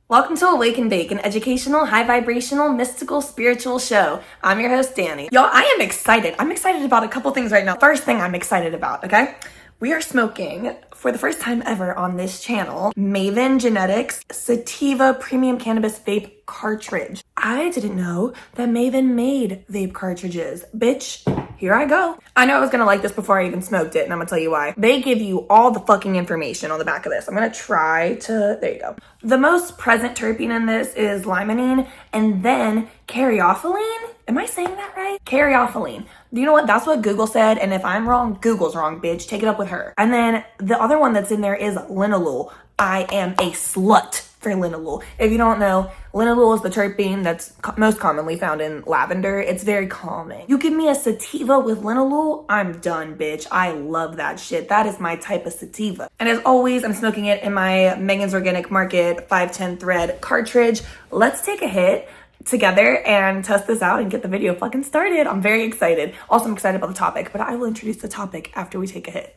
Welcome to Awake and Bake, an educational, high vibrational, mystical, spiritual show. I'm your host, Danny. Y'all, I am excited. I'm excited about a couple things right now. First thing I'm excited about, okay? We are smoking, for the first time ever on this channel, Maven Genetics Sativa Premium Cannabis Vape Cartridge. I didn't know that Maven made vape cartridges. Bitch, here I go. I know I was gonna like this before I even smoked it, and I'm gonna tell you why. They give you all the fucking information on the back of this. I'm gonna try to, there you go. The most present terpene in this is limonene, and then caryophyllene. Am I saying that right? Caryophyllene. You know what? That's what Google said, and if I'm wrong, Google's wrong, bitch. Take it up with her. And then the other one that's in there is linalool. I am a slut for linalool. If you don't know, linalool is the terpene that's most commonly found in lavender. It's very calming. You give me a sativa with linalool, I'm done, bitch. I love that shit. That is my type of sativa. And as always, I'm smoking it in my Megan's Organic Market 510 thread cartridge. Let's take a hit together and test this out and get the video fucking started. I'm very excited. Also, I'm excited about the topic, but I will introduce the topic after we take a hit.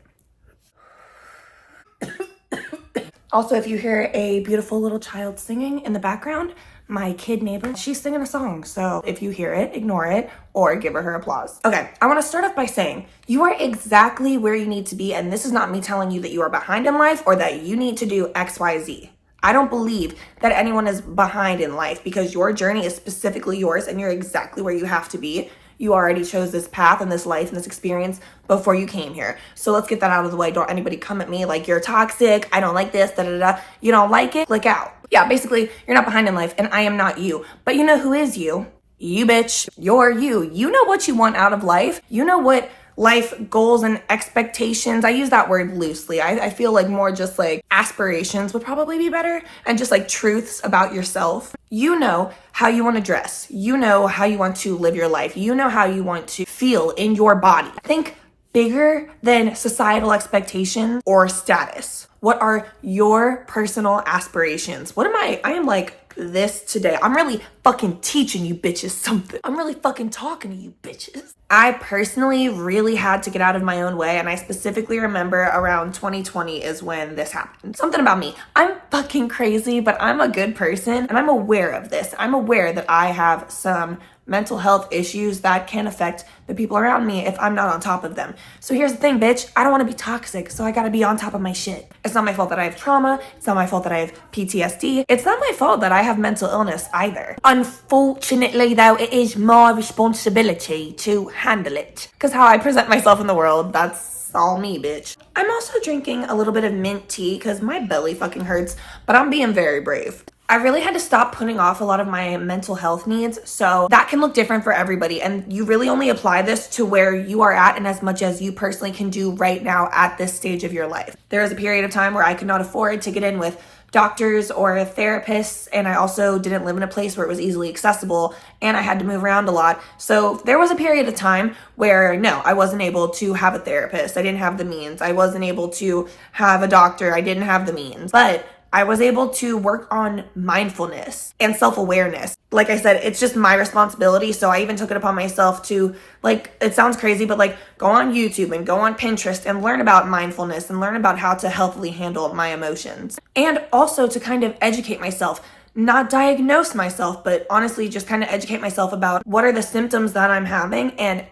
Also, if you hear a beautiful little child singing in the background, my kid neighbor, she's singing a song. So if you hear it, ignore it or give her applause. Okay, I want to start off by saying you are exactly where you need to be. And this is not me telling you that you are behind in life or that you need to do X, Y, Z. I don't believe that anyone is behind in life because your journey is specifically yours and you're exactly where you have to be. You already chose this path and this life and this experience before you came here. So let's get that out of the way. Don't anybody come at me like you're toxic. I don't like this, da da da. You don't like it? Click out. Yeah, basically, you're not behind in life and I am not you. But you know who is you? You, bitch. You're you. You know what you want out of life. You know what life goals and expectations. I use that word loosely. I feel like more just like aspirations would probably be better, and just like truths about yourself. You know how you want to dress. You know how you want to live your life. You know how you want to feel in your body. Think bigger than societal expectations or status. What are your personal aspirations? What am I am like this today. I'm really fucking teaching you bitches something. I'm really fucking talking to you bitches. I personally really had to get out of my own way, and I specifically remember around 2020 is when this happened. Something about me. I'm fucking crazy, but I'm a good person and I'm aware of this. I'm aware that I have some mental health issues that can affect the people around me if I'm not on top of them. So here's the thing, bitch. I don't want to be toxic, so I gotta be on top of my shit. It's not my fault that I have trauma. It's not my fault that I have PTSD. It's not my fault that I have mental illness either. Unfortunately, though, it is my responsibility to handle it. Because how I present myself in the world, that's all me, bitch. I'm also drinking a little bit of mint tea because my belly fucking hurts, but I'm being very brave. I really had to stop putting off a lot of my mental health needs, so that can look different for everybody, and you really only apply this to where you are at and as much as you personally can do right now at this stage of your life. There was a period of time where I could not afford to get in with doctors or therapists, and I also didn't live in a place where it was easily accessible, and I had to move around a lot. So there was a period of time where no, I wasn't able to have a therapist. I didn't have the means. I wasn't able to have a doctor. I didn't have the means. But I was able to work on mindfulness and self-awareness. Like I said, it's just my responsibility. So I even took it upon myself to, like, it sounds crazy, but like go on YouTube and go on Pinterest and learn about mindfulness and learn about how to healthily handle my emotions. And also to kind of educate myself. Not diagnose myself, but honestly just kind of educate myself about what are the symptoms that I'm having and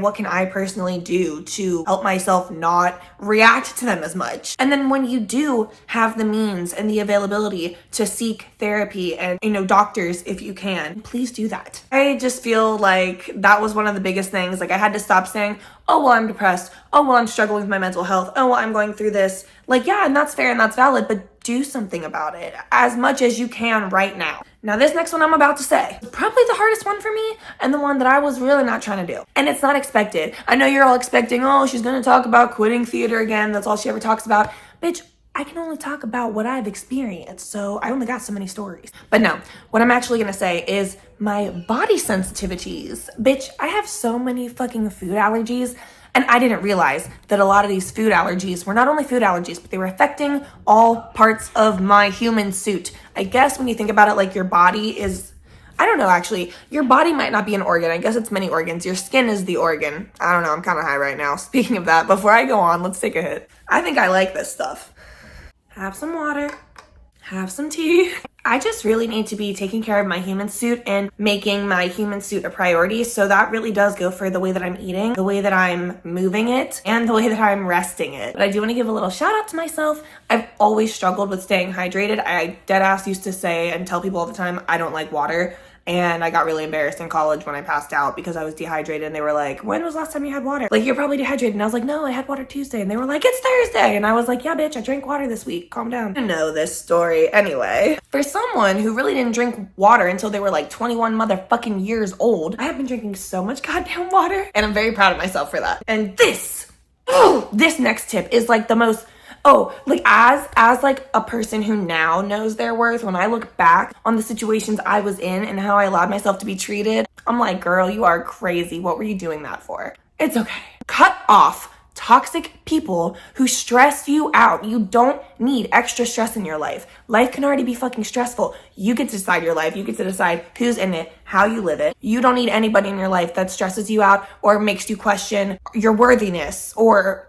what can I personally do to help myself not react to them as much. And then when you do have the means and the availability to seek therapy and, doctors, if you can, please do that. I just feel like that was one of the biggest things. Like I had to stop saying, oh, well, I'm depressed. Oh, well, I'm struggling with my mental health. Oh, well, I'm going through this. Like, yeah, and that's fair and that's valid, but do something about it as much as you can right now. Now, this next one I'm about to say is probably the hardest one for me and the one that I was really not trying to do. And it's not expected. I know you're all expecting, oh, she's going to talk about quitting theater again. That's all she ever talks about. Bitch, I can only talk about what I've experienced, so I only got so many stories. But no, what I'm actually gonna say is my body sensitivities. Bitch, I have so many fucking food allergies, and I didn't realize that a lot of these food allergies were not only food allergies, but they were affecting all parts of my human suit. I guess when you think about it, like your body is, I don't know, actually, your body might not be an organ. I guess it's many organs. Your skin is the organ. I don't know, I'm kind of high right now. Speaking of that, before I go on, let's take a hit. I think I like this stuff. Have some water. have some tea. I just really need to be taking care of my human suit and making my human suit a priority. So that really does go for the way that I'm eating, the way that I'm moving it, and the way that I'm resting it. But I do want to give a little shout out to myself. I've always struggled with staying hydrated. I dead ass used to say and tell people all the time, I don't like water. And I got really embarrassed in college when I passed out because I was dehydrated, and they were like, when was the last time you had water? Like, you're probably dehydrated. And I was like, no, I had water Tuesday. And they were like, it's Thursday. And I was like, yeah, bitch, I drank water this week. Calm down. I know this story. Anyway, for someone who really didn't drink water until they were like 21 motherfucking years old, I have been drinking so much goddamn water, and I'm very proud of myself for that. And this next tip is like the most, like as like a person who now knows their worth, when I look back on the situations I was in and how I allowed myself to be treated, I'm like, girl, you are crazy. What were you doing that for? It's okay. Cut off toxic people who stress you out. You don't need extra stress in your life. Life can already be fucking stressful. You get to decide your life. You get to decide who's in it, how you live it. You don't need anybody in your life that stresses you out or makes you question your worthiness or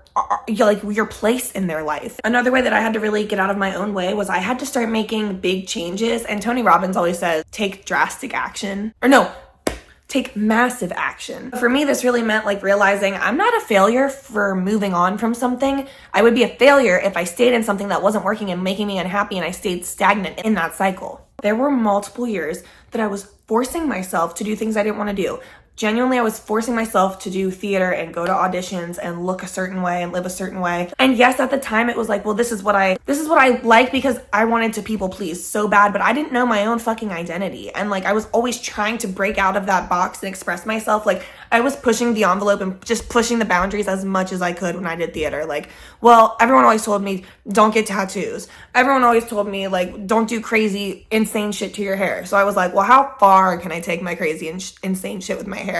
like your place in their life. Another way that I had to really get out of my own way was I had to start making big changes. And Tony Robbins always says, take drastic action. Or no, take massive action. For me, this really meant like realizing I'm not a failure for moving on from something. I would be a failure if I stayed in something that wasn't working and making me unhappy and I stayed stagnant in that cycle. There were multiple years that I was forcing myself to do things I didn't want to do. Genuinely, I was forcing myself to do theater and go to auditions and look a certain way and live a certain way. And yes, at the time it was like, well, this is what I like because I wanted to people please so bad, but I didn't know my own fucking identity. And like, I was always trying to break out of that box and express myself. Like, I was pushing the envelope and just pushing the boundaries as much as I could when I did theater. Like, well, everyone always told me, don't get tattoos. Everyone always told me, like, don't do crazy, insane shit to your hair. So I was like, well, how far can I take my crazy and insane shit with my hair?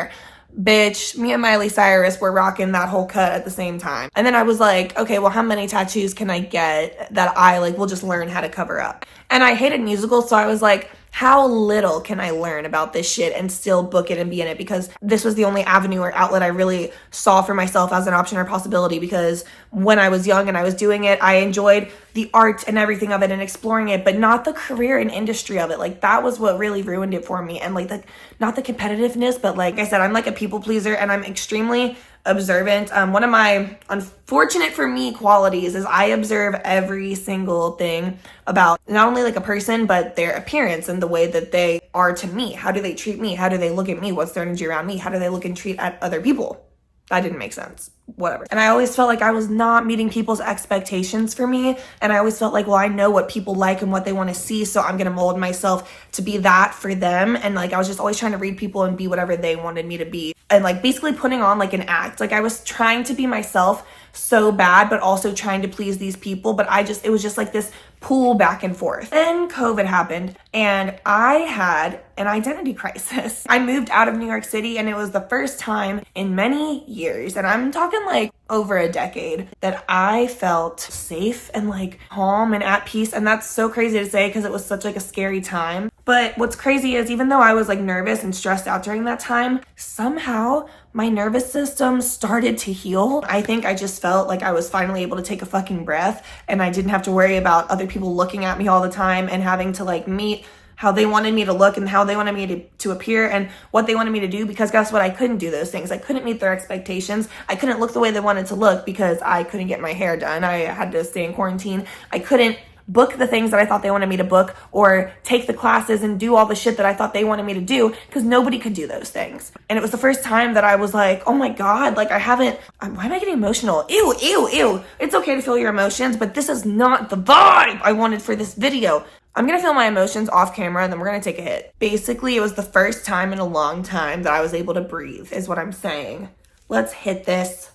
Bitch, me and Miley Cyrus were rocking that whole cut at the same time. And then I was like, okay, well, how many tattoos can I get that I like will just learn how to cover up? And I hated musicals, so I was like, how little can I learn about this shit and still book it and be in it? Because this was the only avenue or outlet I really saw for myself as an option or possibility. Because when I was young and I was doing it, I enjoyed the art and everything of it and exploring it, but not the career and industry of it. Like, that was what really ruined it for me. And like, not the competitiveness, but like I said, I'm like a people pleaser and I'm extremely observant. One of my unfortunate for me qualities is I observe every single thing about not only like a person, but their appearance and the way that they are to me. How do they treat me? How do they look at me? What's their energy around me? How do they look and treat at other people? That didn't make sense. Whatever. And I always felt like I was not meeting people's expectations for me. And I always felt like, well, I know what people like and what they want to see, so I'm going to mold myself to be that for them. And like, I was just always trying to read people and be whatever they wanted me to be. And like, basically putting on like an act. Like, I was trying to be myself so bad, but also trying to please these people. But it was just like this pull back and forth. Then COVID happened and I had an identity crisis. I moved out of New York City and it was the first time in many years, and I'm talking like over a decade, that I felt safe and like calm and at peace. And that's so crazy to say because it was such like a scary time. But what's crazy is even though I was like nervous and stressed out during that time, somehow my nervous system started to heal. I think I just felt like I was finally able to take a fucking breath and I didn't have to worry about other people looking at me all the time and having to like meet how they wanted me to look and how they wanted me to appear and what they wanted me to do, because guess what? I couldn't do those things. I couldn't meet their expectations. I couldn't look the way they wanted to look because I couldn't get my hair done. I had to stay in quarantine. I couldn't book the things that I thought they wanted me to book or take the classes and do all the shit that I thought they wanted me to do because nobody could do those things. And it was the first time that I was like, oh my God, like why am I getting emotional? Ew. It's okay to feel your emotions, but this is not the vibe I wanted for this video. I'm going to feel my emotions off camera and then we're going to take a hit. Basically, it was the first time in a long time that I was able to breathe is what I'm saying. Let's hit this.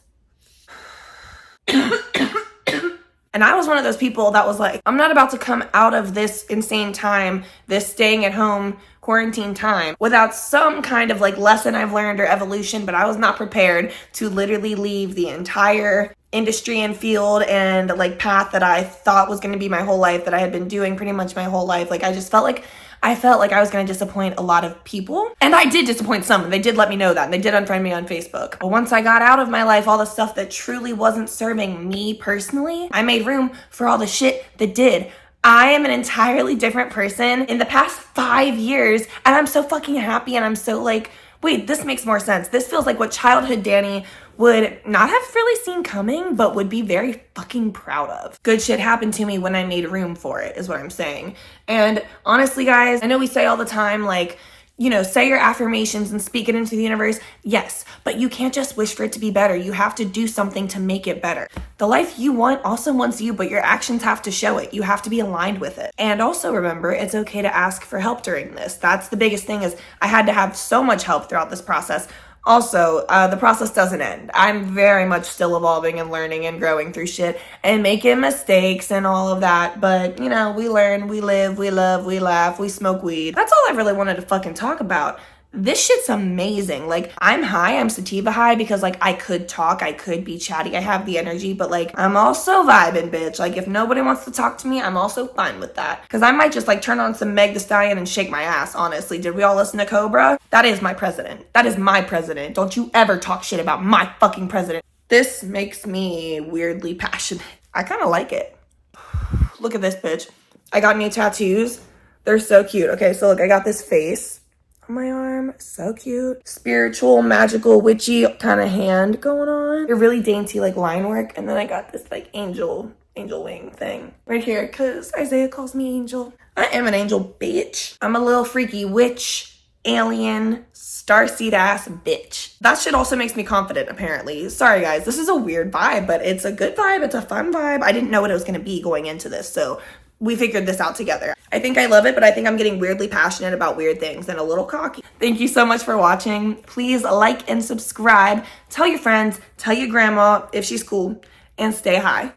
And I was one of those people that was like, I'm not about to come out of this insane time, this staying at home quarantine time without some kind of like lesson I've learned or evolution, but I was not prepared to literally leave the entire industry and field and like path that I thought was going to be my whole life, that I had been doing pretty much my whole life. Like, I felt like I was going to disappoint a lot of people. And I did disappoint some. They did let me know that. And they did unfriend me on Facebook. But once I got out of my life, all the stuff that truly wasn't serving me personally, I made room for all the shit that did. I am an entirely different person in the past 5 years, and I'm so fucking happy, and I'm so like, wait, this makes more sense. This feels like what childhood Danny would not have really seen coming, but would be very fucking proud of. Good shit happened to me when I made room for it, is what I'm saying. And honestly, guys, I know we say all the time, like, you know, say your affirmations and speak it into the universe. Yes, but you can't just wish for it to be better. You have to do something to make it better. The life you want also wants you, but your actions have to show it. You have to be aligned with it. And also remember, it's okay to ask for help during this. That's the biggest thing, is I had to have so much help throughout this process. Also, the process doesn't end. I'm very much still evolving and learning and growing through shit and making mistakes and all of that. But, you know, we learn, we live, we love, we laugh, we smoke weed. That's all I really wanted to fucking talk about. This shit's amazing. Like, I'm high, I'm sativa high because, like, I could talk, I could be chatty, I have the energy, but, like, I'm also vibing, bitch. Like, if nobody wants to talk to me, I'm also fine with that. Because I might just, like, turn on some Meg Thee Stallion and shake my ass, honestly. Did we all listen to Cobra? That is my president. That is my president. Don't you ever talk shit about my fucking president. This makes me weirdly passionate. I kind of like it. Look at this, bitch. I got new tattoos. They're so cute. Okay, so look, I got this face on my arm, so cute. Spiritual, magical, witchy kind of hand going on. They're really dainty, like line work. And then I got this like angel wing thing right here, because Isaiah calls me angel. I am an angel, bitch. I'm a little freaky witch, alien, starseed ass bitch. That shit also makes me confident, apparently. Sorry guys, this is a weird vibe, but it's a good vibe, it's a fun vibe. I didn't know what it was gonna be going into this, so we figured this out together. I think I love it, but I think I'm getting weirdly passionate about weird things and a little cocky. Thank you so much for watching. Please like and subscribe. Tell your friends, tell your grandma if she's cool, and stay high.